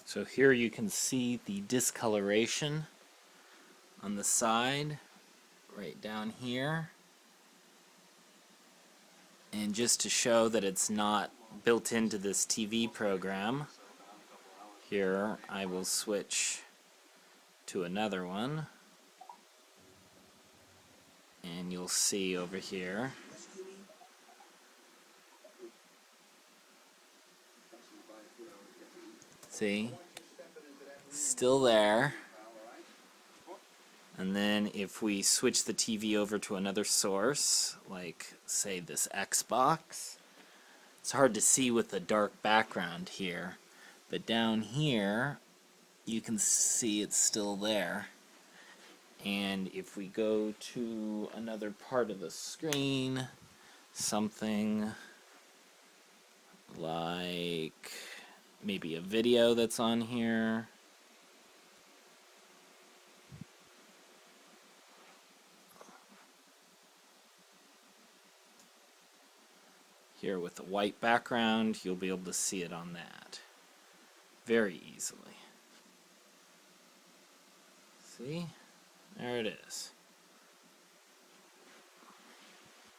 So here you can see the discoloration on the side, right down here. And just to show that it's not built into this TV program, here I will switch to another one. And you'll see over here. See? Still there. And then if we switch the TV over to another source, like say this Xbox, it's hard to see with the dark background here, but down here you can see it's still there. And if we go to another part of the screen, something like maybe a video that's on here, here with the white background, you'll be able to see it on that very easily. See? There it is.